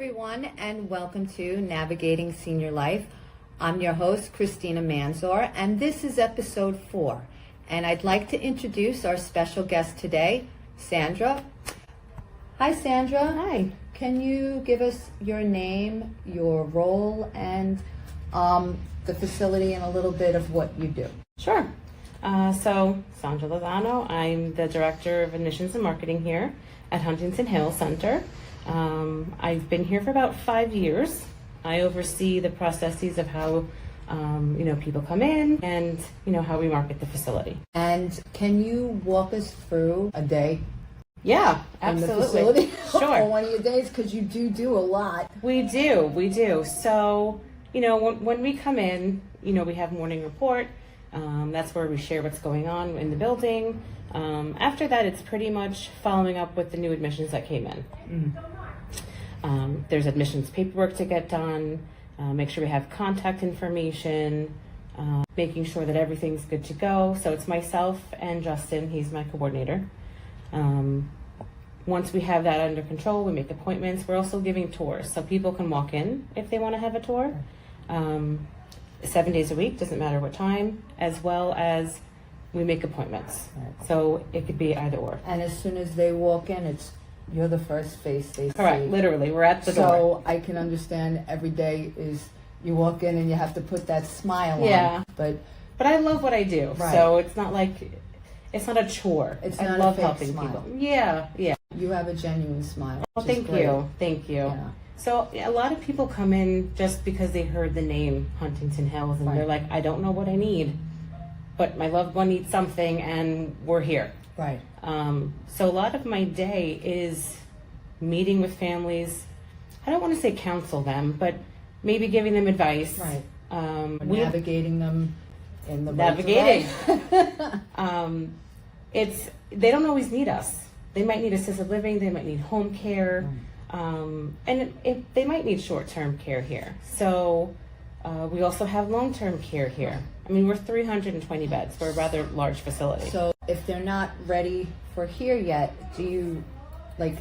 everyone, and welcome to Navigating Senior Life. I'm your host, Christina Manzor, and this is episode 4. And I'd like to introduce our special guest today, Sandra. Hi, Sandra. Hi. Can you give us your name, your role, and the facility, and a little bit of what you do? Sure. So, Sandra Lozano. I'm the Director of Admissions and Marketing here at Huntington Hills Center. I've been here for about 5 years. I oversee the processes of how, people come in and, how we market the facility. And can you walk us through a day? Yeah, In the absolutely. facility? Sure. Or one of your days, because you do a lot. We do. So, when we come in, we have morning report. That's where we share what's going on in the building. After that, it's pretty much following up with the new admissions that came in. There's admissions paperwork to get done, make sure we have contact information, making sure that everything's good to go. So it's myself and Justin, he's my coordinator. Once we have that under control, we make appointments. We're also giving tours, so people can walk in if they want to have a tour. 7 days a week, doesn't matter what time, as well as we make appointments. Right. So it could be either or. And as soon as they walk in, you're the first face they Correct, see. literally, we're at the door. So I can understand every day is you walk in and you have to put that smile Yeah. on. But I love what I do, Right. so it's not a chore. It's I not a love fake helping smile. people. Yeah. You have a genuine smile. Well, which is thank great. you. Yeah. So a lot of people come in just because they heard the name Huntington Hills, and Right. they're like, I don't know what I need, but my loved one needs something, and we're here. Right. So a lot of my day is meeting with families. I don't want to say counsel them, but maybe giving them advice. Right. We- Navigating them in the Navigating. Right. They don't always need us. They might need assisted living, they might need home care, and they might need short-term care here. So we also have long-term care here. I mean, we're 320 beds. We're a rather large facility. So if they're not ready for here yet, do you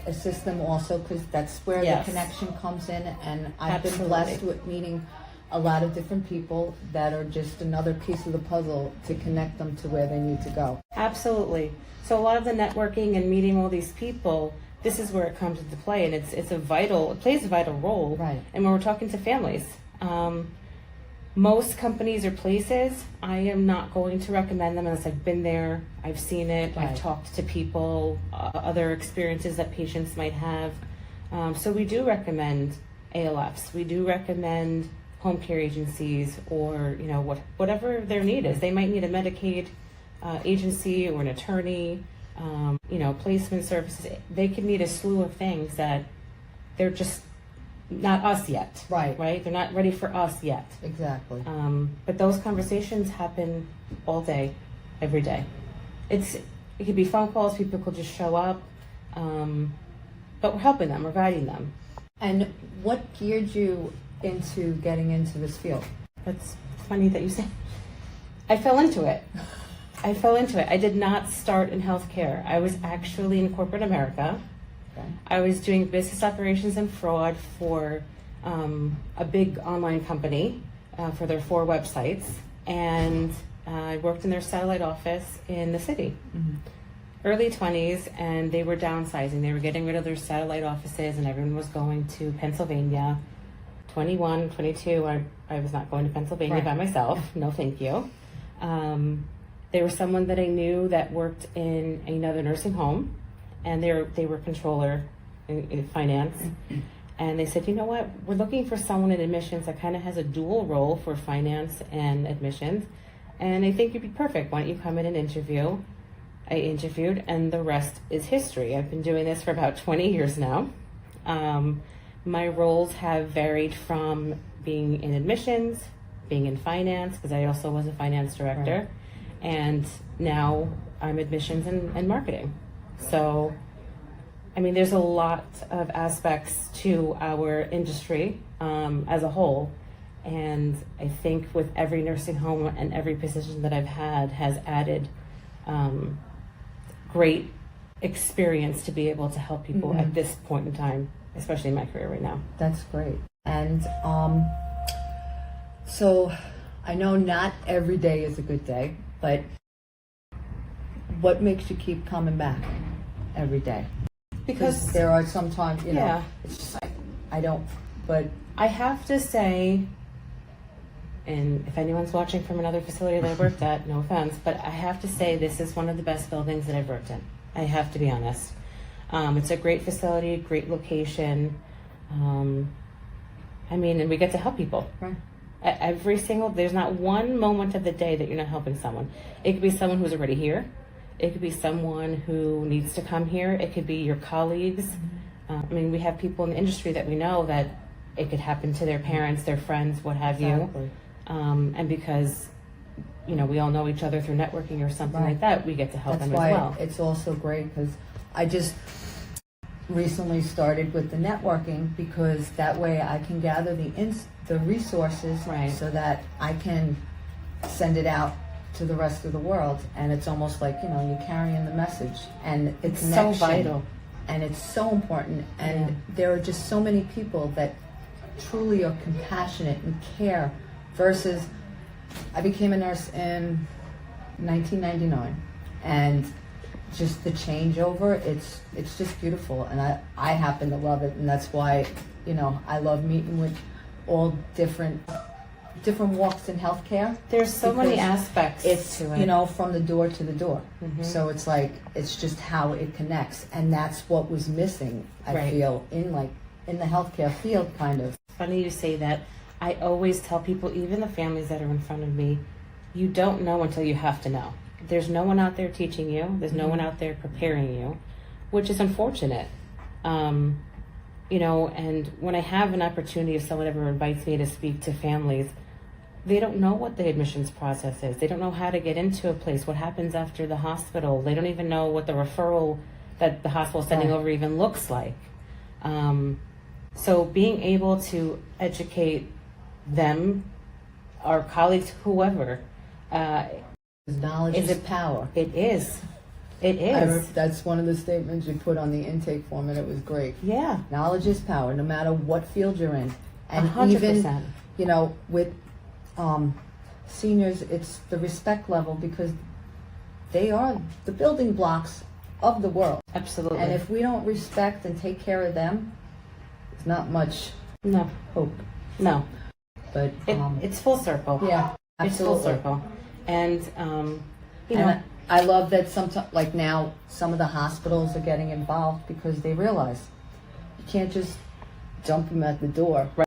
assist them also? Because that's where Yes. the connection comes in, and I've been Absolutely. blessed with meeting a lot of different people that are just another piece of the puzzle to connect them to where they need to go. Absolutely. So a lot of the networking and meeting all these people, this is where it comes into play, and it plays a vital role. Right. And when we're talking to families, most companies or places, I am not going to recommend them unless I've been there, I've seen it, Right. I've talked to people, other experiences that patients might have. So we do recommend ALFs. We do recommend home care agencies, or whatever their need is. They might need a Medicaid agency or an attorney, placement services. They could need a slew of things that they're just not us yet. Right. They're not ready for us yet. Exactly. But those conversations happen all day, every day. It could be phone calls. People could just show up, but we're helping them. We're guiding them. And what geared you into getting into this field? That's funny that you say. I fell into it. I did not start in healthcare. I was actually in corporate America. Okay. I was doing business operations and fraud for a big online company for their 4 websites, and I worked in their satellite office in the city. Mm-hmm. Early 20s, and they were downsizing. They were getting rid of their satellite offices, and everyone was going to Pennsylvania. 21, 22, I was not going to Pennsylvania Right. by myself. No, thank you. There was someone that I knew that worked in another nursing home, and they were controller in finance. And they said, you know what, we're looking for someone in admissions that kind of has a dual role for finance and admissions, and I think you'd be perfect. Why don't you come in and interview? I interviewed, and the rest is history. I've been doing this for about 20 years now. My roles have varied from being in admissions, being in finance, because I also was a finance director, Right. and now I'm admissions and marketing. So, I mean, there's a lot of aspects to our industry as a whole, and I think with every nursing home and every position that I've had has added great experience to be able to help people at this point in time. especially in my career right now. That's great. And so I know not every day is a good day, but what makes you keep coming back every day? Because there are sometimes, you know, it's just like, I don't, but I have to say, and if anyone's watching from another facility that I worked at, no offense, but I have to say this is one of the best buildings that I've worked in. I have to be honest. It's a great facility, great location. I mean, and we get to help people. Right. There's not one moment of the day that you're not helping someone. It could be someone who's already here. It could be someone who needs to come here. It could be your colleagues. I mean, we have people in the industry that we know that it could happen to their parents, their friends, what have you. And because, you know, we all know each other through networking or something like that, we get to help them as well. That's why it's also great, because I just recently started with the networking, because that way I can gather the resources so that I can send it out to the rest of the world. And it's almost like, you know, you're carrying the message, and it's so vital, and it's so important. And there are just so many people that truly are compassionate and care, versus I became a nurse in 1999, and just the changeover, it's just beautiful, and I happen to love it. And that's why, you know, I love meeting with all different walks in healthcare. There's so many aspects to it. You know, from the door to the door. So it's like, it's just how it connects, and that's what was missing, I feel, in the healthcare field, kind of. Funny you say that. I always tell people, even the families that are in front of me, you don't know until you have to know. There's no one out there teaching you. There's no one out there preparing you, which is unfortunate. You know, and when I have an opportunity, if someone ever invites me to speak to families, they don't know what the admissions process is. They don't know how to get into a place, what happens after the hospital. They don't even know what the referral that the hospital is sending over even looks like. So being able to educate them, our colleagues, whoever, knowledge is power. It is. It is. That's one of the statements you put on the intake form, and it was great. Yeah. Knowledge is power, no matter what field you're in. And 100%. Even, you know, with seniors, it's the respect level, because they are the building blocks of the world. Absolutely. And if we don't respect and take care of them, it's not much hope. No. But it's full circle. Yeah, absolutely. It's full circle. And, you know, I love that sometimes, like now, some of the hospitals are getting involved, because they realize you can't just dump them at the door. Right.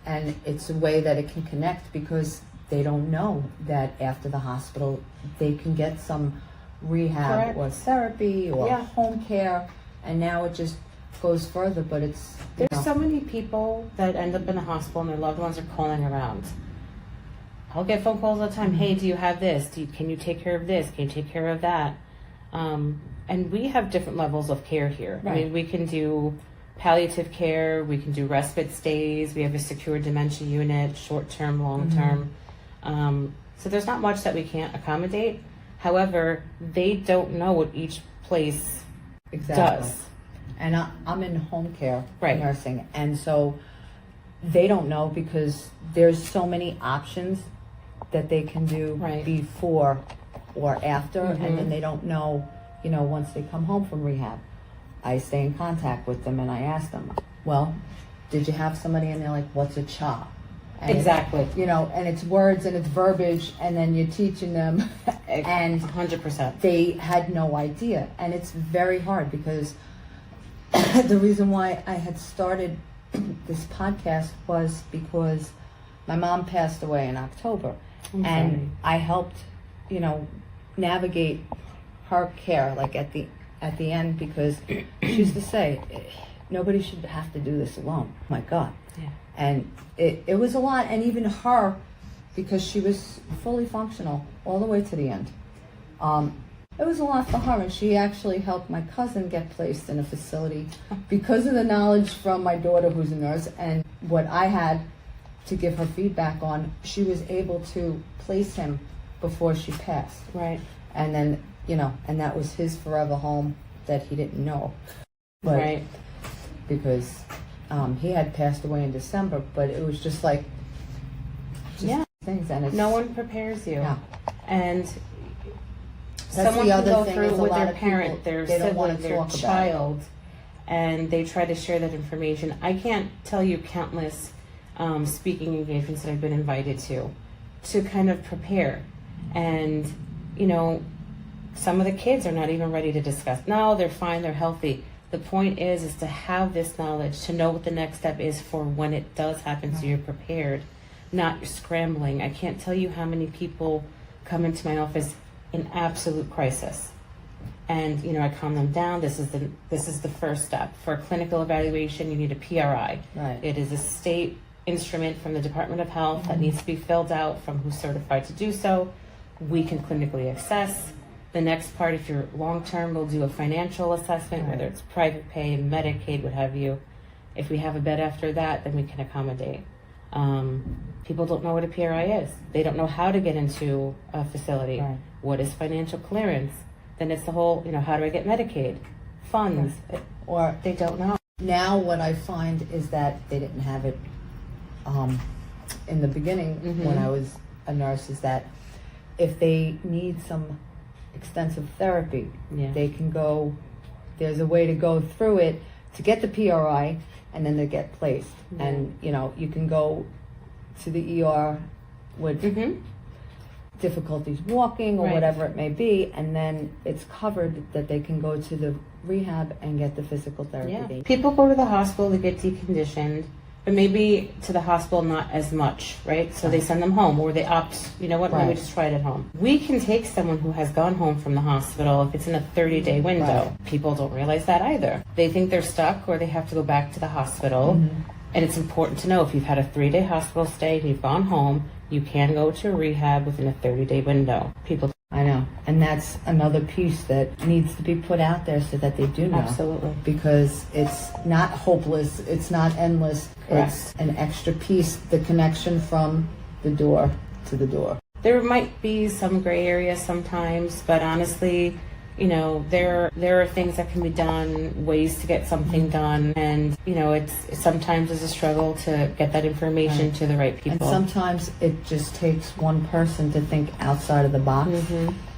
And it's a way that it can connect, because they don't know that after the hospital they can get some rehab or therapy or home care, and now it just goes further. But there's so many people that end up in the hospital and their loved ones are calling around. I'll get phone calls all the time. Hey, do you have this? Can you take care of this? Can you take care of that? And we have different levels of care here. Right. I mean, we can do palliative care. We can do respite stays. We have a secure dementia unit, short-term, long-term. So there's not much that we can't accommodate. However, they don't know what each place does. And I'm in home care nursing, and so they don't know, because there's so many options that they can do before or after, and then they don't know, you know, once they come home from rehab. I stay in contact with them, and I ask them, well, did you have somebody? And they're like, what's a CHOP? And exactly. You know, and it's words and it's verbiage, and then you're teaching them, and 100%. They had no idea. And it's very hard, because the reason why I had started this podcast was because my mom passed away in October, and I helped, you know, navigate her care, like at the end, because she used to say, nobody should have to do this alone. Oh my God. Yeah. And it was a lot, and even her, because she was fully functional all the way to the end. It was a lot for her, and she actually helped my cousin get placed in a facility because of the knowledge from my daughter, who's a nurse, and what I had to give her feedback on. She was able to place him before she passed. Right. And then, you know, and that was his forever home that he didn't know. But because he had passed away in December, but it was just like things, and it's, no one prepares you. Yeah. And That's someone the can other go thing through is a with lot their of people, parent, their they don't want sibling, to their talk about it. child, and they try to share that information. I can't tell you countless speaking engagements that I've been invited to kind of prepare. And, you know, some of the kids are not even ready to discuss. No, they're fine, they're healthy. The point is to have this knowledge, to know what the next step is for when it does happen, so you're prepared, not scrambling. I can't tell you how many people come into my office in absolute crisis. And, you know, I calm them down. This is the first step. For a clinical evaluation, you need a PRI. Right. It is a state instrument from the Department of Health that needs to be filled out from who's certified to do so. We can clinically assess. The next part, if you're long-term, we'll do a financial assessment, whether it's private pay, Medicaid, what have you. If we have a bed after that, then we can accommodate. People don't know what a PRI is. They don't know how to get into a facility. Right. What is financial clearance? Then it's the whole, you know, how do I get Medicaid? Funds. Or They don't know. now what I find is that they didn't have it in the beginning when I was a nurse, is that if they need some extensive therapy, they can go, there's a way to go through it to get the PRI and then they get placed. And, you know, you can go to the ER with difficulties walking or whatever it may be, and then it's covered that they can go to the rehab and get the physical therapy. People go to the hospital to get deconditioned, but maybe to the hospital not as much, right? So they send them home, or they opt, you know what, let me just try it at home. We can take someone who has gone home from the hospital if it's in a 30-day window. People don't realize that either. They think they're stuck or they have to go back to the hospital. And it's important to know, if you've had a 3-day hospital stay and you've gone home, you can go to a rehab within a 30-day window. People, I know, and that's another piece that needs to be put out there so that they do know. Absolutely. Because it's not hopeless, it's not endless. Correct. It's an extra piece, the connection from the door to the door. there might be some gray areas sometimes, but honestly, you know, there are things that can be done, ways to get something done, and you know, it's sometimes a struggle to get that information to the right people. And sometimes it just takes one person to think outside of the box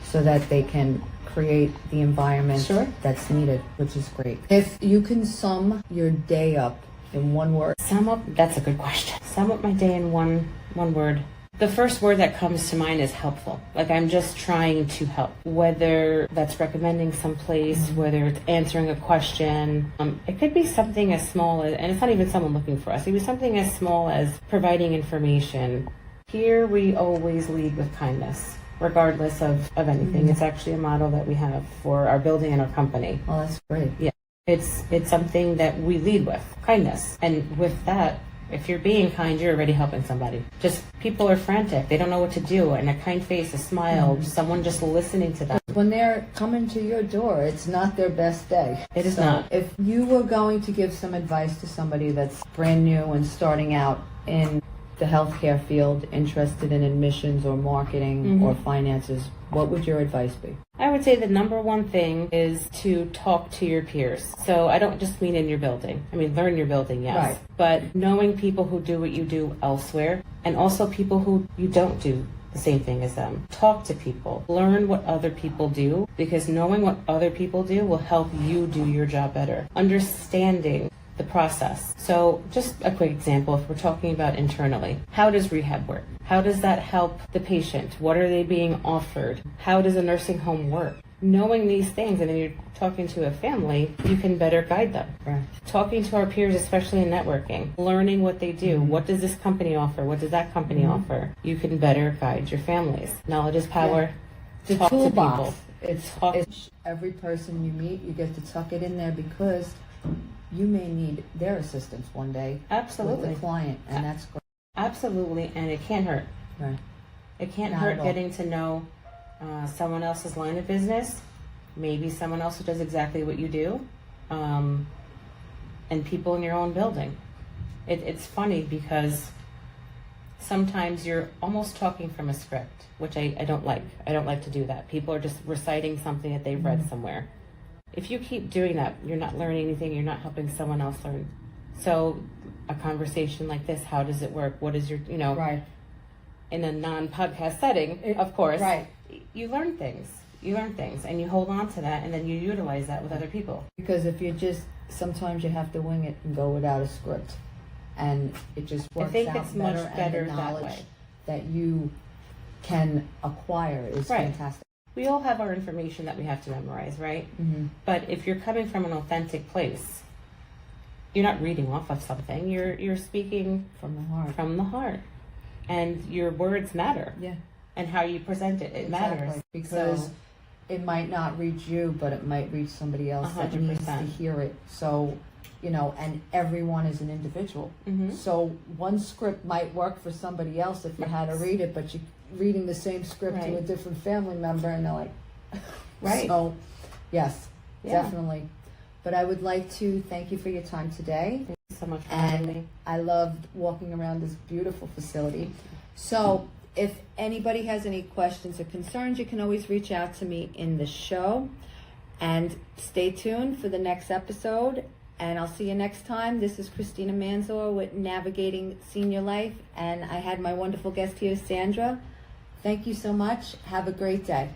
so that they can create the environment that's needed, which is great. If you can sum your day up in one word. Sum up, that's a good question. Sum up my day in one word. The first word that comes to mind is helpful. Like, I'm just trying to help. Whether that's recommending some place, whether it's answering a question. It could be something as small as, and it's not even someone looking for us, it could be something as small as providing information. Here we always lead with kindness, regardless of anything. It's actually a model that we have for our building and our company. Oh, that's great. Yeah. It's something that we lead with, kindness. And with that, if you're being kind, you're already helping somebody. Just people are frantic. They don't know what to do. And a kind face, a smile, someone just listening to them. When they're coming to your door, it's not their best day. It is not. If you were going to give some advice to somebody that's brand new and starting out in the healthcare field, interested in admissions or marketing or finances, what would your advice be? I would say the number one thing is to talk to your peers. So I don't just mean in your building. I mean, learn your building, yes. Right. But knowing people who do what you do elsewhere, and also people who you don't do the same thing as them. Talk to people. Learn what other people do, because knowing what other people do will help you do your job better. Understanding the process. So just a quick example, if we're talking about internally, how does rehab work? How does that help the patient? What are they being offered? How does a nursing home work? Knowing these things, and then you're talking to a family, you can better guide them. Right. Talking to our peers, especially in networking, learning what they do. What does this company offer? What does that company offer? You can better guide your families. Knowledge is power. The Talk to toolbox. people. It's every person you meet, you get to tuck it in there, because you may need their assistance one day. Absolutely. With the client, and that's great. Absolutely, and it can't hurt. Right. It can't Not hurt at all. getting to know someone else's line of business, maybe someone else who does exactly what you do, and people in your own building. It's funny because sometimes you're almost talking from a script, which I don't like. I don't like to do that. People are just reciting something that they've read somewhere. If you keep doing that, you're not learning anything, you're not helping someone else learn. So a conversation like this, how does it work? What is your, Right. in a non-podcast setting, of course, Right. you learn things. You learn things and you hold on to that and then you utilize that with other people. Because if you just, sometimes you have to wing it and go without a script. And it just works I think out it's much better and the that knowledge way. that you can acquire is Right. fantastic. We all have our information that we have to memorize, right? Mm-hmm. But if you're coming from an authentic place, you're not reading off of something. You're speaking From the heart. from the heart, and your words matter. Yeah. And how you present it, it matters. Because So, it might not reach you, but it might reach somebody else that needs to 100%. hear it. So, and everyone is an individual. mhm. So one script might work for somebody else if you had to Yes. read it, but you're reading the same script to a Right. different family member, and they're like, Right. So, yes, Yeah. definitely. But I would like to thank you for your time today. Thank you so much for having me. And I loved walking around this beautiful facility. So if anybody has any questions or concerns, you can always reach out to me in the show. And stay tuned for the next episode. And I'll see you next time. This is Christina Manzor with Navigating Senior Life. And I had my wonderful guest here, Sandra. Thank you so much. Have a great day.